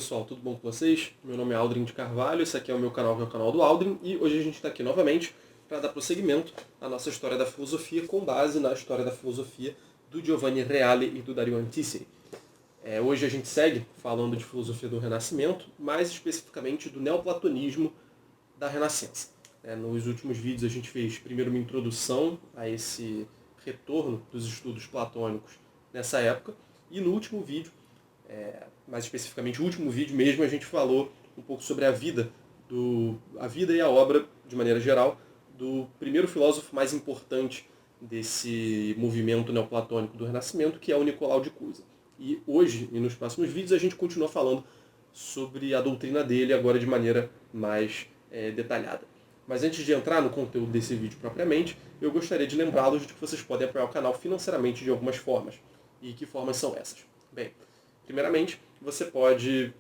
pessoal, tudo bom com vocês? Meu nome é Aldrin de Carvalho, esse aqui é o meu canal, que é o canal do Aldrin, e hoje a gente está aqui novamente para dar prosseguimento à nossa história da filosofia com base na história da filosofia do Giovanni Reale e do Dario Antiseri. Hoje a gente segue falando de filosofia do Renascimento, mais especificamente do neoplatonismo da Renascença. Nos últimos vídeos a gente fez primeiro uma introdução a esse retorno dos estudos platônicos nessa época, e no último vídeo, mais especificamente o último vídeo mesmo, a gente falou um pouco sobre a vida e a obra, de maneira geral, do primeiro filósofo mais importante desse movimento neoplatônico do Renascimento, que é o Nicolau de Cusa. E hoje, e nos próximos vídeos, a gente continua falando sobre a doutrina dele, agora de maneira mais detalhada. Mas antes de entrar no conteúdo desse vídeo propriamente, eu gostaria de lembrá-los de que vocês podem apoiar o canal financeiramente de algumas formas. E que formas são essas? Bem, primeiramente, você pode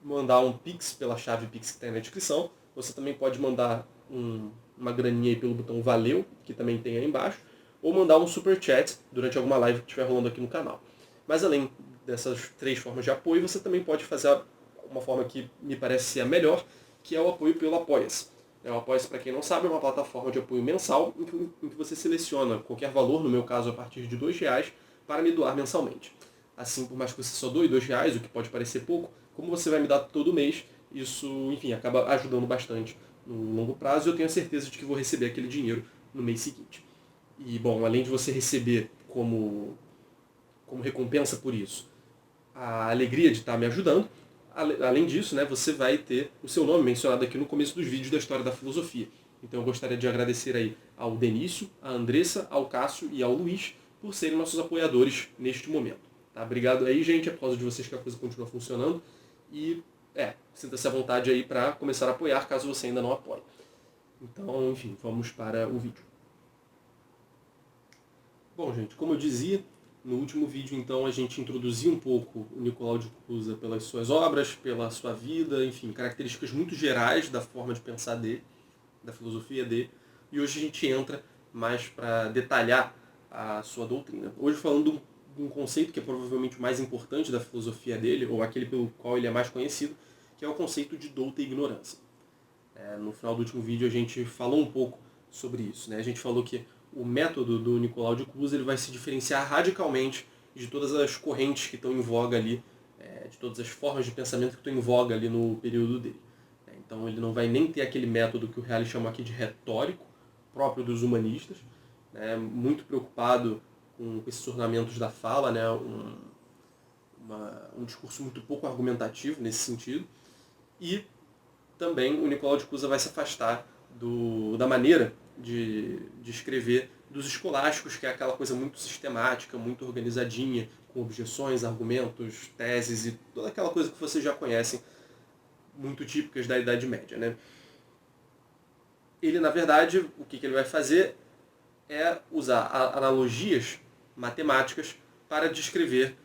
mandar um Pix pela chave Pix que está aí na descrição. Você também pode mandar uma graninha aí pelo botão Valeu, que também tem aí embaixo. Ou mandar um Super Chat durante alguma live que estiver rolando aqui no canal. Mas além dessas três formas de apoio, você também pode fazer uma forma que me parece ser a melhor, que é o apoio pelo Apoia-se. O Apoia-se, para quem não sabe, é uma plataforma de apoio mensal em que você seleciona qualquer valor, no meu caso a partir de R$2, para me doar mensalmente. Assim, por mais que você só doe R$2, o que pode parecer pouco, como você vai me dar todo mês, isso, enfim, acaba ajudando bastante no longo prazo, e eu tenho a certeza de que vou receber aquele dinheiro no mês seguinte. E, bom, além de você receber como recompensa por isso a alegria de estar me ajudando, além disso, você vai ter o seu nome mencionado aqui no começo dos vídeos da história da filosofia. Então eu gostaria de agradecer aí ao Denício, à Andressa, ao Cássio e ao Luiz por serem nossos apoiadores neste momento. Tá? Obrigado aí, gente, é por causa de vocês que a coisa continua funcionando. E, sinta-se à vontade aí para começar a apoiar, caso você ainda não apoie. Então, enfim, vamos para o vídeo. Bom, gente, como eu dizia, no último vídeo, então, a gente introduziu um pouco o Nicolau de Cusa pelas suas obras, pela sua vida, enfim, características muito gerais da forma de pensar dele, da filosofia dele. E hoje a gente entra mais para detalhar a sua doutrina. Hoje falando de um conceito que é provavelmente o mais importante da filosofia dele, ou aquele pelo qual ele é mais conhecido, que é o conceito de douta ignorância. No final do último vídeo a gente falou um pouco sobre isso. A gente falou que o método do Nicolau de Cusa ele vai se diferenciar radicalmente de todas as correntes que estão em voga ali, de todas as formas de pensamento que estão em voga ali no período dele. Então ele não vai nem ter aquele método que o Reale chama aqui de retórico, próprio dos humanistas, muito preocupado com esses ornamentos da fala, um discurso muito pouco argumentativo nesse sentido. E também o Nicolau de Cusa vai se afastar da maneira de escrever dos escolásticos, que é aquela coisa muito sistemática, muito organizadinha, com objeções, argumentos, teses e toda aquela coisa que vocês já conhecem, muito típicas da Idade Média. Ele, na verdade, o que ele vai fazer é usar analogias matemáticas para descrever,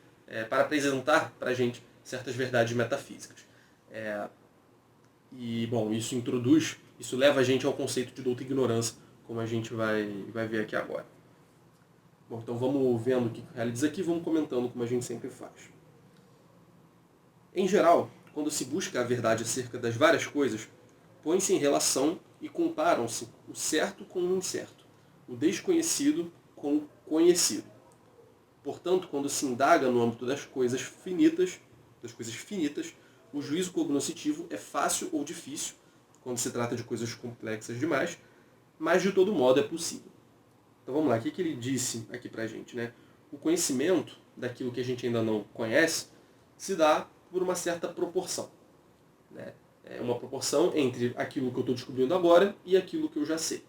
para apresentar para a gente certas verdades metafísicas. E, bom, isso leva a gente ao conceito de douta ignorância, como a gente vai ver aqui agora. Bom, então vamos vendo o que o Reale diz aqui, vamos comentando como a gente sempre faz. Em geral, quando se busca a verdade acerca das várias coisas, põe-se em relação e comparam-se o certo com o incerto, o desconhecido com o conhecido. Portanto, quando se indaga no âmbito das coisas finitas, o juízo cognoscitivo é fácil ou difícil, quando se trata de coisas complexas demais, mas de todo modo é possível. Então vamos lá, o que ele disse aqui pra gente? O conhecimento daquilo que a gente ainda não conhece se dá por uma certa proporção. É uma proporção entre aquilo que eu estou descobrindo agora e aquilo que eu já sei.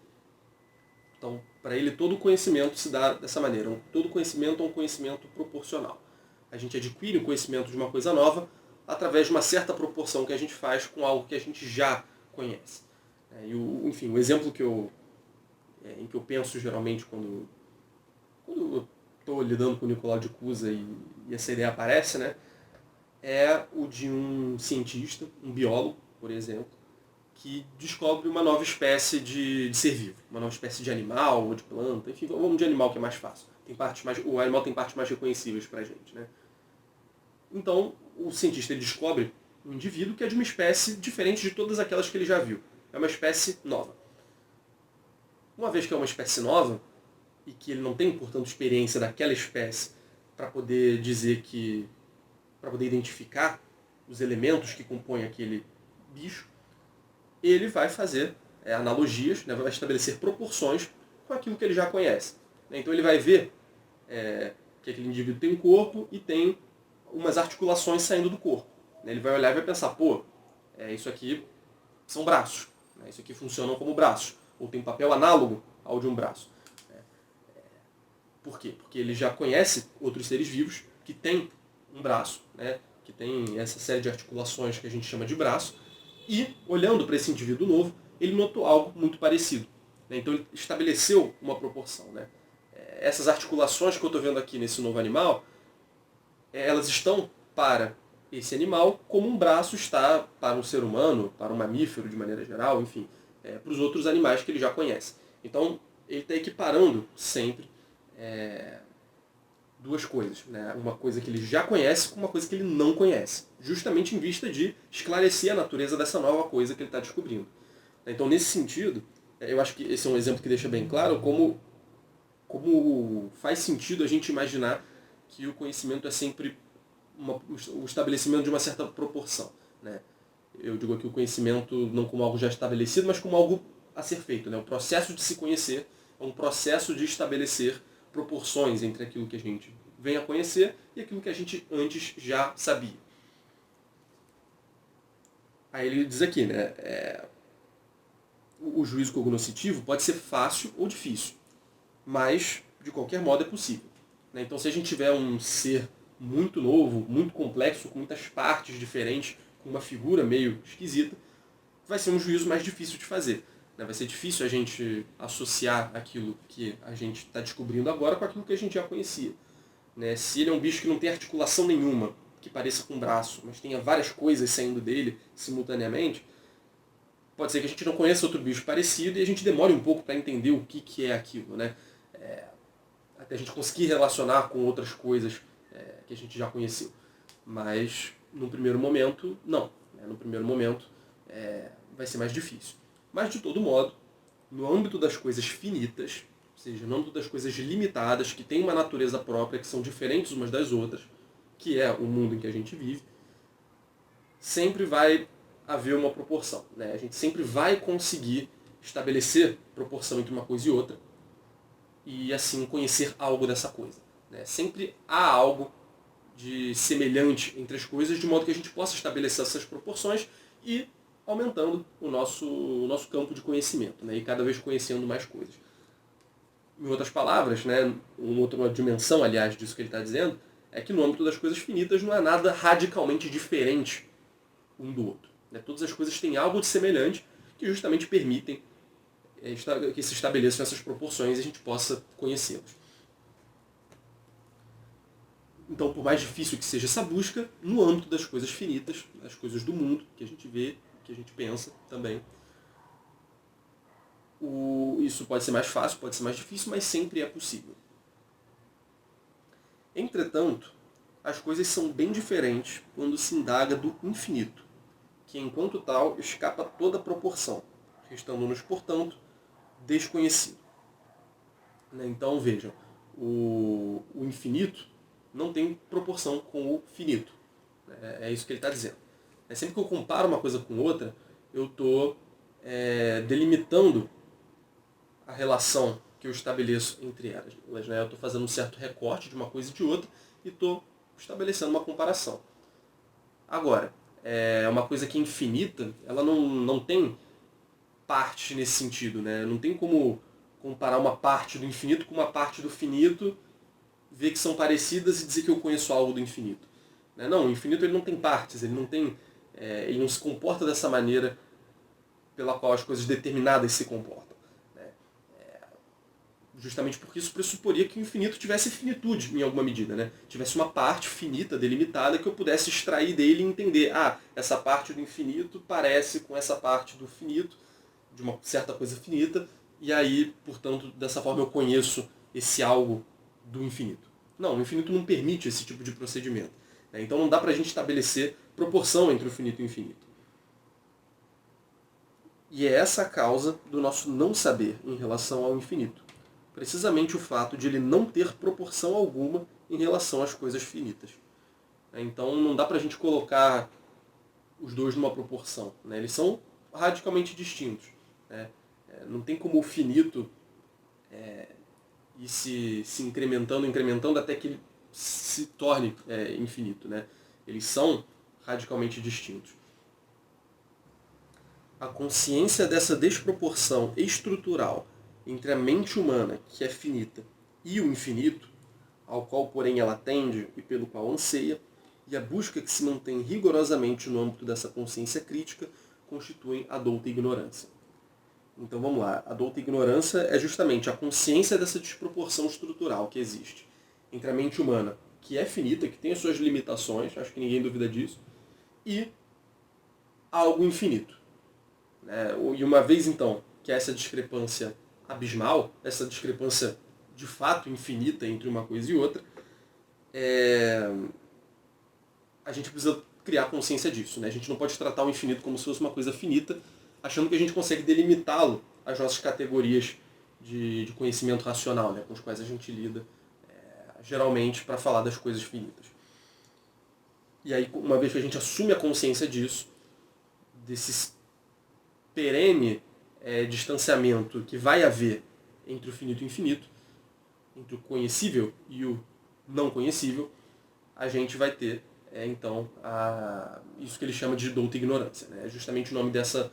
Então, para ele, todo conhecimento se dá dessa maneira. Todo conhecimento é um conhecimento proporcional. A gente adquire o conhecimento de uma coisa nova através de uma certa proporção que a gente faz com algo que a gente já conhece. Enfim, o exemplo em que eu penso geralmente quando eu estou lidando com o Nicolau de Cusa e essa ideia aparece, é o de um cientista, um biólogo, por exemplo, que descobre uma nova espécie de ser vivo, uma nova espécie de animal ou de planta, enfim, vamos de animal que é mais fácil. O animal tem partes mais reconhecíveis para a gente. Então, o cientista ele descobre um indivíduo que é de uma espécie diferente de todas aquelas que ele já viu. É uma espécie nova. Uma vez que é uma espécie nova, e que ele não tem, portanto, experiência daquela espécie para poder dizer que... para poder identificar os elementos que compõem aquele bicho, ele vai fazer analogias, né, vai estabelecer proporções com aquilo que ele já conhece. Então ele vai ver que aquele indivíduo tem um corpo e tem umas articulações saindo do corpo. Ele vai olhar e vai pensar, pô, isso aqui são braços, né, isso aqui funcionam como braços, ou tem um papel análogo ao de um braço. Por quê? Porque ele já conhece outros seres vivos que têm um braço, né, que tem essa série de articulações que a gente chama de braço, e, olhando para esse indivíduo novo, ele notou algo muito parecido. Né? Então ele estabeleceu uma proporção. Né? Essas articulações que eu estou vendo aqui nesse novo animal, elas estão para esse animal como um braço está para um ser humano, para um mamífero de maneira geral, enfim, para os outros animais que ele já conhece. Então ele está equiparando sempre duas coisas, né? Uma coisa que ele já conhece com uma coisa que ele não conhece, justamente em vista de esclarecer a natureza dessa nova coisa que ele está descobrindo. Então, nesse sentido, eu acho que esse é um exemplo que deixa bem claro como faz sentido a gente imaginar que o conhecimento é sempre o estabelecimento de uma certa proporção. Né? Eu digo aqui o conhecimento não como algo já estabelecido, mas como algo a ser feito. Né? O processo de se conhecer é um processo de estabelecer proporções entre aquilo que a gente vem a conhecer e aquilo que a gente antes já sabia. Aí ele diz aqui, né, o juízo cognoscitivo pode ser fácil ou difícil, mas de qualquer modo é possível. Né? Então se a gente tiver um ser muito novo, muito complexo, com muitas partes diferentes, com uma figura meio esquisita, vai ser um juízo mais difícil de fazer. Vai ser difícil a gente associar aquilo que a gente está descobrindo agora com aquilo que a gente já conhecia. Se ele é um bicho que não tem articulação nenhuma, que pareça com um braço, mas tenha várias coisas saindo dele simultaneamente, pode ser que a gente não conheça outro bicho parecido e a gente demore um pouco para entender o que é aquilo. Né? Até a gente conseguir relacionar com outras coisas que a gente já conheceu. Mas, no primeiro momento, não. No primeiro momento, vai ser mais difícil. Mas, de todo modo, no âmbito das coisas finitas, ou seja, no âmbito das coisas limitadas, que têm uma natureza própria, que são diferentes umas das outras, que é o mundo em que a gente vive, sempre vai haver uma proporção. Né? A gente sempre vai conseguir estabelecer proporção entre uma coisa e outra, e assim conhecer algo dessa coisa. Né? Sempre há algo de semelhante entre as coisas, de modo que a gente possa estabelecer essas proporções e aumentando o nosso campo de conhecimento, né? E cada vez conhecendo mais coisas. Em outras palavras, né, uma outra dimensão, aliás, disso que ele está dizendo, é que no âmbito das coisas finitas não há nada radicalmente diferente um do outro. Né? Todas as coisas têm algo de semelhante que justamente permitem que se estabeleçam essas proporções e a gente possa conhecê-las. Então, por mais difícil que seja essa busca, no âmbito das coisas finitas, das coisas do mundo, que a gente vê, que a gente pensa também, isso pode ser mais fácil, pode ser mais difícil, mas sempre é possível. Entretanto, as coisas são bem diferentes quando se indaga do infinito, que enquanto tal escapa toda proporção, restando-nos, portanto, desconhecido. Então vejam, o infinito não tem proporção com o finito. É isso que ele está dizendo. Sempre que eu comparo uma coisa com outra, eu estou delimitando a relação que eu estabeleço entre elas. Né? Eu estou fazendo um certo recorte de uma coisa e de outra e estou estabelecendo uma comparação. Agora, uma coisa que é infinita, ela não tem parte nesse sentido. Né? Não tem como comparar uma parte do infinito com uma parte do finito, ver que são parecidas e dizer que eu conheço algo do infinito. Não, o infinito ele não tem partes, ele não se comporta dessa maneira pela qual as coisas determinadas se comportam. Justamente porque isso pressuporia que o infinito tivesse finitude em alguma medida. Né? Tivesse uma parte finita, delimitada, que eu pudesse extrair dele e entender, essa parte do infinito parece com essa parte do finito, de uma certa coisa finita, e aí, portanto, dessa forma eu conheço esse algo do infinito. Não, o infinito não permite esse tipo de procedimento. Então não dá para a gente estabelecer proporção entre o finito e o infinito. E é essa a causa do nosso não saber em relação ao infinito. Precisamente o fato de ele não ter proporção alguma em relação às coisas finitas. Então não dá pra gente colocar os dois numa proporção, né? Eles são radicalmente distintos, né? Não tem como o finito ir se incrementando até que ele se torne infinito, né? Eles são radicalmente distintos. A consciência dessa desproporção estrutural entre a mente humana, que é finita, e o infinito, ao qual, porém, ela tende e pelo qual anseia, e a busca que se mantém rigorosamente no âmbito dessa consciência crítica, constituem a douta ignorância. Então vamos lá, a douta ignorância é justamente a consciência dessa desproporção estrutural que existe entre a mente humana, que é finita, que tem as suas limitações, acho que ninguém duvida disso, e algo infinito. E uma vez então que essa discrepância abismal, essa discrepância de fato infinita entre uma coisa e outra, a gente precisa criar consciência disso, né? A gente não pode tratar o infinito como se fosse uma coisa finita, achando que a gente consegue delimitá-lo às nossas categorias de conhecimento racional, né? Com as quais a gente lida geralmente para falar das coisas finitas. E aí, uma vez que a gente assume a consciência disso, desse perene distanciamento que vai haver entre o finito e o infinito, entre o conhecível e o não conhecível, a gente vai ter, então, isso que ele chama de douta ignorância. Né? É justamente o nome dessa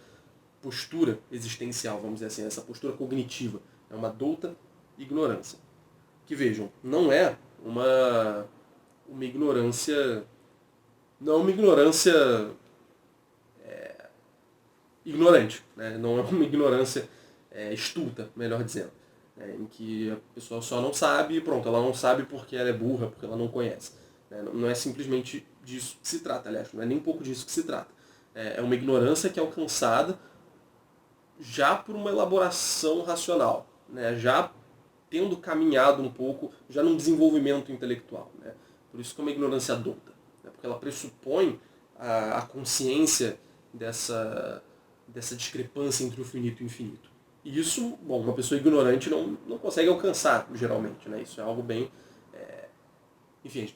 postura existencial, vamos dizer assim, essa postura cognitiva. É uma douta ignorância. Que vejam, não é uma ignorância... Não é uma ignorância ignorante, né? Não é uma ignorância estulta, melhor dizendo, né? Em que a pessoa só não sabe e pronto, ela não sabe porque ela é burra, porque ela não conhece. Né? Não é simplesmente disso que se trata, aliás, não é nem um pouco disso que se trata. É uma ignorância que é alcançada já por uma elaboração racional, né? Já tendo caminhado um pouco, já num desenvolvimento intelectual. Né? Por isso que é uma ignorância adulta, né? Porque ela pressupõe a consciência dessa discrepância entre o finito e o infinito. E isso, bom, uma pessoa ignorante não consegue alcançar, geralmente. Né? Isso é algo bem... enfim,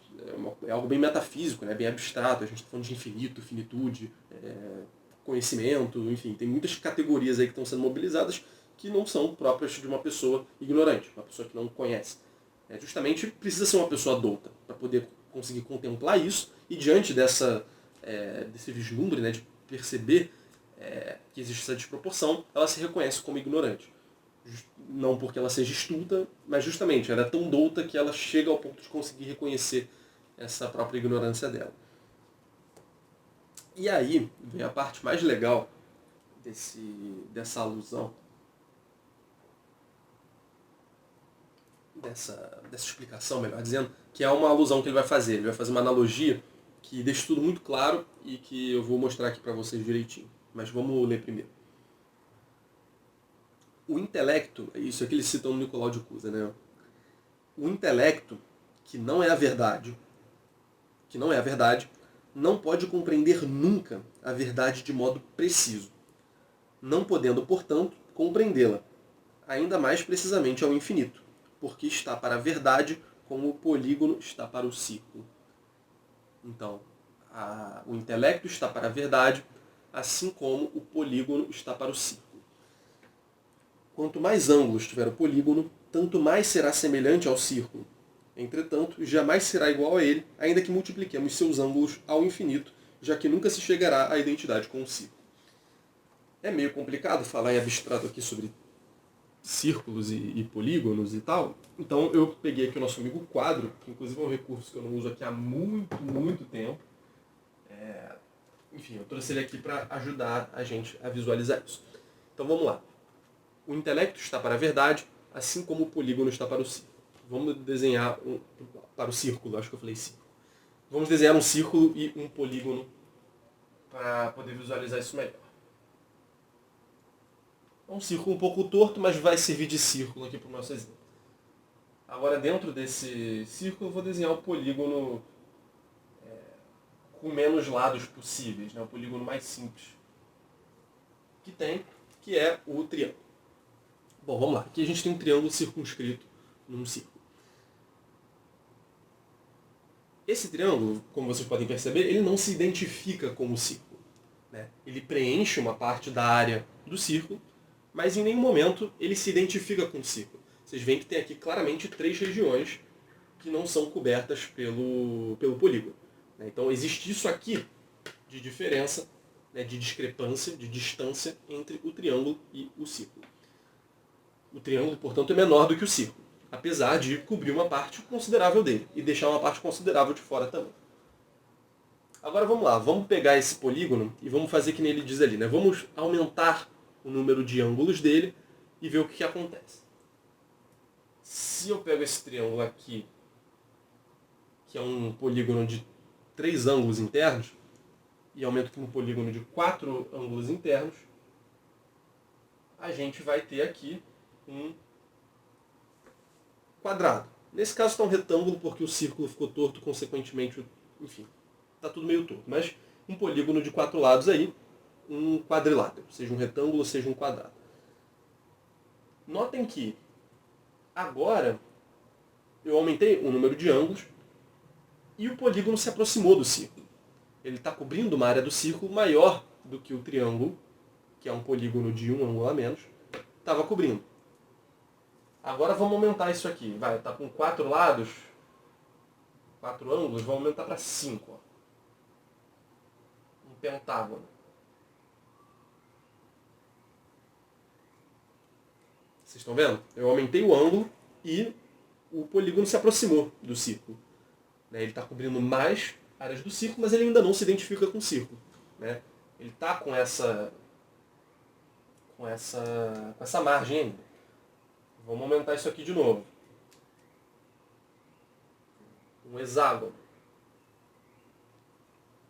é algo bem metafísico, né? Bem abstrato. A gente está falando de infinito, finitude, conhecimento, enfim. Tem muitas categorias aí que estão sendo mobilizadas que não são próprias de uma pessoa ignorante, uma pessoa que não conhece. Justamente precisa ser uma pessoa adulta para poder conseguir contemplar isso e diante desse vislumbre, né, de perceber que existe essa desproporção, ela se reconhece como ignorante. Não porque ela seja estulta, mas justamente ela é tão douta que ela chega ao ponto de conseguir reconhecer essa própria ignorância dela. E aí vem a parte mais legal dessa alusão, dessa explicação, melhor dizendo, que é uma alusão que ele vai fazer. Ele vai fazer uma analogia que deixa tudo muito claro e que eu vou mostrar aqui para vocês direitinho. Mas vamos ler primeiro. O intelecto, isso aqui eles citam no Nicolau de Cusa, né? O intelecto, que não é a verdade, não pode compreender nunca a verdade de modo preciso, não podendo, portanto, compreendê-la, ainda mais precisamente ao infinito, porque está para a verdade como o polígono está para o círculo. Então, o intelecto está para a verdade, assim como o polígono está para o círculo. Quanto mais ângulos tiver o polígono, tanto mais será semelhante ao círculo. Entretanto, jamais será igual a ele, ainda que multipliquemos seus ângulos ao infinito, já que nunca se chegará à identidade com o círculo. É meio complicado falar em abstrato aqui sobre círculos e polígonos e tal. Então eu peguei aqui o nosso amigo quadro, que inclusive é um recurso que eu não uso aqui há muito, muito tempo. Enfim, eu trouxe ele aqui para ajudar a gente a visualizar isso. Então vamos lá. O intelecto está para a verdade, assim como o polígono está para o círculo. Vamos desenhar para o círculo, acho que eu falei círculo. Vamos desenhar um círculo e um polígono para poder visualizar isso melhor. É um círculo um pouco torto, mas vai servir de círculo aqui para o nosso exemplo. Agora, dentro desse círculo, eu vou desenhar o polígono com menos lados possíveis, né? O polígono mais simples que tem, que é o triângulo. Bom, vamos lá. Aqui a gente tem um triângulo circunscrito num círculo. Esse triângulo, como vocês podem perceber, ele não se identifica como círculo, né? Ele preenche uma parte da área do círculo, mas em nenhum momento ele se identifica com o círculo. Vocês veem que tem aqui claramente 3 regiões que não são cobertas pelo polígono, né? Então existe isso aqui de diferença, né, de discrepância, de distância entre o triângulo e o círculo. O triângulo, portanto, é menor do que o círculo, apesar de cobrir uma parte considerável dele e deixar uma parte considerável de fora também. Agora vamos lá, vamos pegar esse polígono e vamos fazer que nem ele diz ali, né? Vamos aumentar o número de ângulos dele e ver o que acontece. Se eu pego esse triângulo aqui, que é um polígono de 3 ângulos internos, e aumento aqui um polígono de 4 ângulos internos, a gente vai ter aqui um quadrado. Nesse caso está um retângulo porque o círculo ficou torto, consequentemente, enfim, está tudo meio torto. Mas um polígono de 4 lados aí, um quadrilátero, seja um retângulo, seja um quadrado. Notem que agora eu aumentei o número de ângulos e o polígono se aproximou do círculo. Ele está cobrindo uma área do círculo maior do que o triângulo, que é um polígono de um ângulo a menos, estava cobrindo. Agora vamos aumentar isso aqui. Vai, está com 4 lados, 4 ângulos, vamos aumentar para 5. Ó. Um pentágono. Vocês estão vendo? Eu aumentei o ângulo e o polígono se aproximou do círculo. Ele está cobrindo mais áreas do círculo, mas ele ainda não se identifica com o círculo. Ele está com essa margem ainda. Vamos aumentar isso aqui de novo. Um hexágono.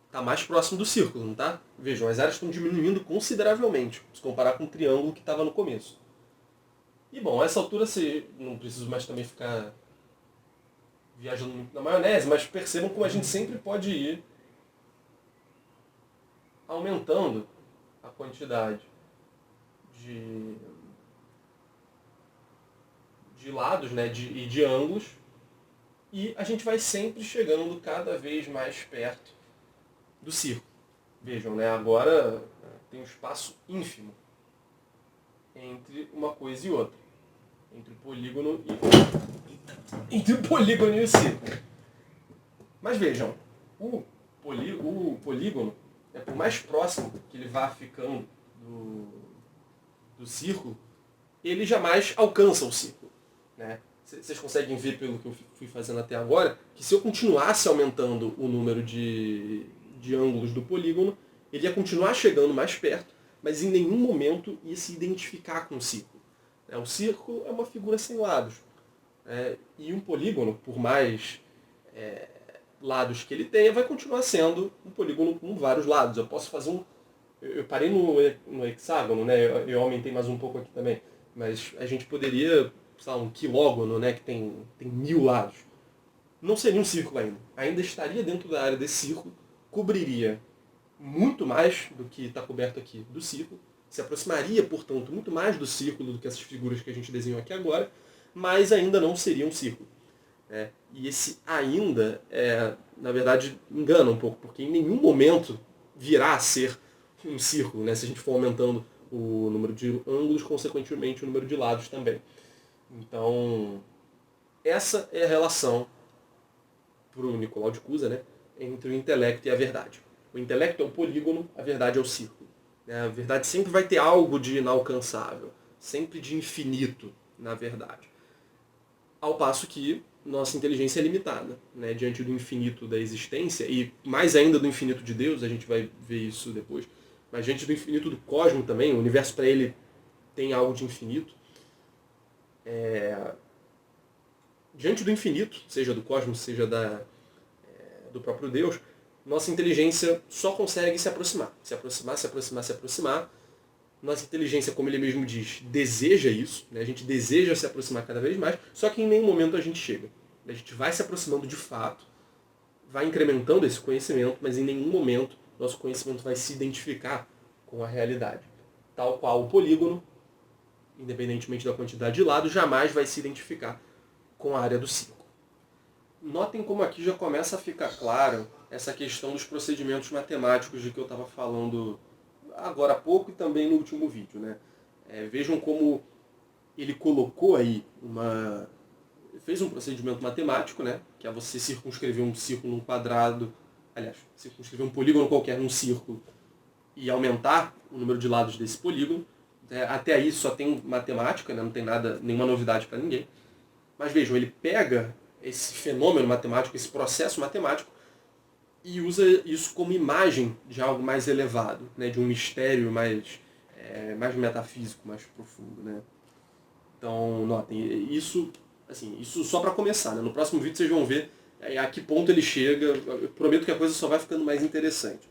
Está mais próximo do círculo, não está? Vejam, as áreas estão diminuindo consideravelmente, se comparar com o triângulo que estava no começo. E bom, a essa altura não preciso mais também ficar viajando muito na maionese, mas percebam como a gente sempre pode ir aumentando a quantidade de lados, né, e de ângulos, e a gente vai sempre chegando cada vez mais perto do círculo. Vejam, né, agora tem um espaço ínfimo entre uma coisa e outra, entre o polígono e o círculo. Mas vejam, o polígono, por mais próximo que ele vá ficando do círculo, ele jamais alcança o círculo. Vocês conseguem ver pelo que eu fui fazendo até agora, que se eu continuasse aumentando o número de ângulos do polígono, ele ia continuar chegando mais perto, mas em nenhum momento ia se identificar com o círculo. O círculo é uma figura sem lados. E um polígono, por mais lados que ele tenha, vai continuar sendo um polígono com vários lados. Eu posso fazer eu parei no hexágono, né? Eu aumentei mais um pouco aqui também, mas a gente poderia, sei lá, um quilógono, né, que tem 1000 lados. Não seria um círculo ainda. Ainda estaria dentro da área desse círculo, cobriria muito mais do que está coberto aqui do círculo, se aproximaria, portanto, muito mais do círculo do que essas figuras que a gente desenhou aqui agora, mas ainda não seria um círculo. E esse ainda, na verdade, engana um pouco, porque em nenhum momento virá a ser um círculo, né? Se a gente for aumentando o número de ângulos, consequentemente o número de lados também. Então, essa é a relação, para o Nicolau de Cusa, né, entre o intelecto e a verdade. O intelecto é o polígono, a verdade é o círculo. A verdade sempre vai ter algo de inalcançável, sempre de infinito, na verdade. Ao passo que nossa inteligência é limitada, né, diante do infinito da existência, e mais ainda do infinito de Deus, a gente vai ver isso depois, mas diante do infinito do cosmos também, o universo para ele tem algo de infinito. Diante do infinito, seja do cosmos, seja do próprio Deus, nossa inteligência só consegue se aproximar. Se aproximar, se aproximar, se aproximar. Nossa inteligência, como ele mesmo diz, deseja isso, né? A gente deseja se aproximar cada vez mais, só que em nenhum momento a gente chega. A gente vai se aproximando de fato, vai incrementando esse conhecimento, mas em nenhum momento nosso conhecimento vai se identificar com a realidade. Tal qual o polígono, independentemente da quantidade de lados, jamais vai se identificar com a área do círculo. Notem como aqui já começa a ficar claro essa questão dos procedimentos matemáticos de que eu estava falando agora há pouco e também no último vídeo, né? Vejam como ele colocou aí fez um procedimento matemático, né? Que é você circunscrever um círculo num quadrado, aliás, circunscrever um polígono qualquer num círculo e aumentar o número de lados desse polígono. Até aí só tem matemática, né? Não tem nenhuma novidade para ninguém. Mas vejam, ele pega esse fenômeno matemático, esse processo matemático, e usa isso como imagem de algo mais elevado, né? De um mistério mais metafísico, mais profundo, né? Então, notem, isso só para começar, né? No próximo vídeo vocês vão ver a que ponto ele chega. Eu prometo que a coisa só vai ficando mais interessante.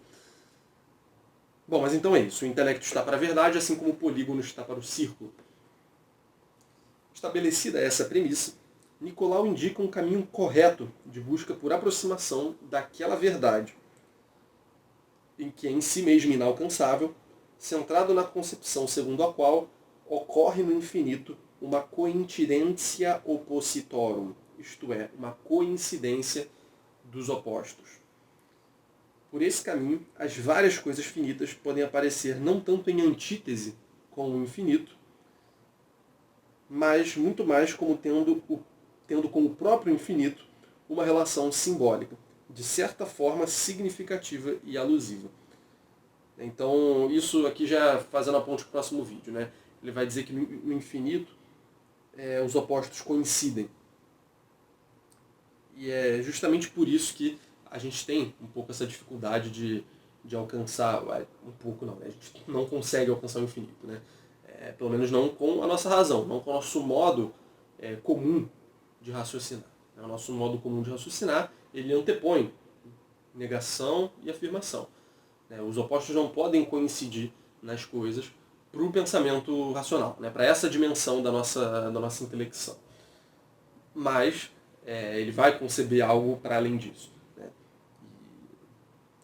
Bom, mas então é isso. O intelecto está para a verdade, assim como o polígono está para o círculo. Estabelecida essa premissa, Nicolau indica um caminho correto de busca por aproximação daquela verdade, em que é em si mesmo inalcançável, centrado na concepção segundo a qual ocorre no infinito uma coincidência oppositorum, isto é, uma coincidência dos opostos. Por esse caminho, as várias coisas finitas podem aparecer não tanto em antítese com o infinito, mas muito mais como tendo com o próprio infinito uma relação simbólica, de certa forma significativa e alusiva. Então, isso aqui já fazendo a ponte para o próximo vídeo, né? Ele vai dizer que no infinito os opostos coincidem. E é justamente por isso que a gente tem um pouco essa dificuldade de alcançar, um pouco não, né? A gente não consegue alcançar o infinito, né? Pelo menos não com a nossa razão, não com o nosso modo comum de raciocinar. O nosso modo comum de raciocinar, ele antepõe negação e afirmação. Os opostos não podem coincidir nas coisas para o pensamento racional, né? Para essa dimensão da nossa intelecção. Mas ele vai conceber algo para além disso. Né?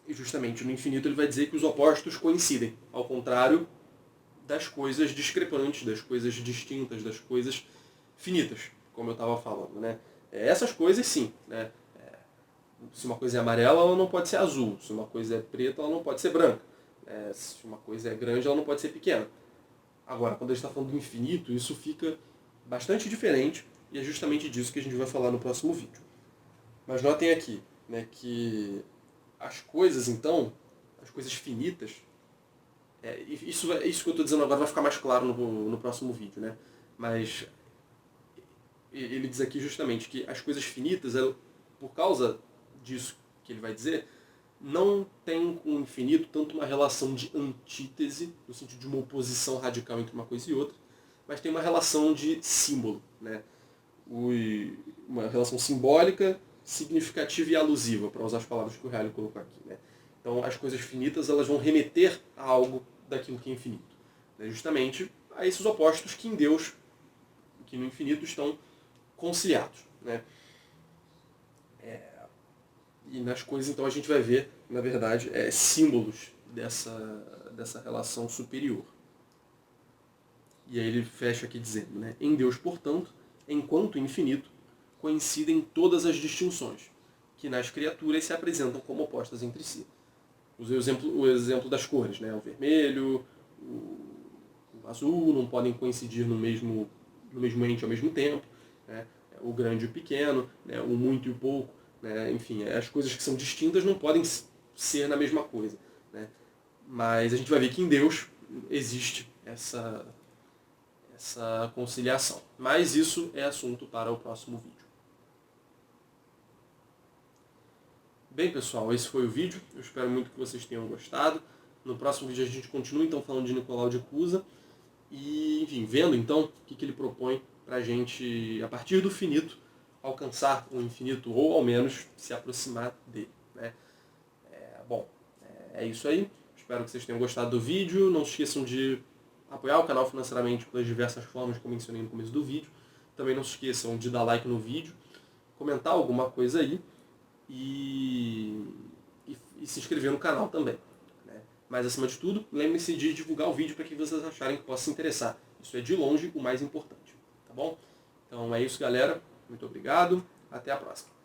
E justamente no infinito ele vai dizer que os opostos coincidem, ao contrário das coisas discrepantes, das coisas distintas, das coisas finitas, como eu estava falando. Né? Essas coisas sim. Né? Se uma coisa é amarela, ela não pode ser azul. Se uma coisa é preta, ela não pode ser branca. Se uma coisa é grande, ela não pode ser pequena. Agora, quando a gente está falando do infinito, isso fica bastante diferente, e é justamente disso que a gente vai falar no próximo vídeo. Mas notem aqui, né, que as coisas, então, as coisas finitas, isso que eu estou dizendo agora vai ficar mais claro no próximo vídeo, né? Mas ele diz aqui justamente que as coisas finitas, por causa disso que ele vai dizer, não tem com o infinito tanto uma relação de antítese, no sentido de uma oposição radical entre uma coisa e outra, mas tem uma relação de símbolo, né? Uma relação simbólica, significativa e alusiva, para usar as palavras que o Reale colocou aqui. Né? Então as coisas finitas elas vão remeter a algo daquilo que é infinito. Né? Justamente a esses opostos que em Deus, que no infinito, estão conciliados. Né? E nas coisas, então, a gente vai ver, na verdade, símbolos dessa relação superior. E aí ele fecha aqui dizendo, né? Em Deus, portanto, enquanto infinito, coincidem todas as distinções, que nas criaturas se apresentam como opostas entre si. Usei o exemplo das cores, né? O vermelho, o azul não podem coincidir no mesmo ente ao mesmo tempo, né? O grande e o pequeno, né? O muito e o pouco. Né? Enfim, as coisas que são distintas não podem ser na mesma coisa. Né? Mas a gente vai ver que em Deus existe essa conciliação. Mas isso é assunto para o próximo vídeo. Bem, pessoal, esse foi o vídeo. Eu espero muito que vocês tenham gostado. No próximo vídeo a gente continua então falando de Nicolau de Cusa e, enfim, vendo então o que ele propõe para a gente, a partir do finito, alcançar o infinito ou ao menos se aproximar dele. Né? Bom, é isso aí. Espero que vocês tenham gostado do vídeo. Não se esqueçam de apoiar o canal financeiramente pelas diversas formas que eu mencionei no começo do vídeo. Também não se esqueçam de dar like no vídeo, comentar alguma coisa aí. e se inscrever no canal também. Né? Mas, acima de tudo, lembre-se de divulgar o vídeo para que vocês acharem que possa se interessar. Isso é, de longe, o mais importante. Tá bom? Então é isso, galera. Muito obrigado. Até a próxima.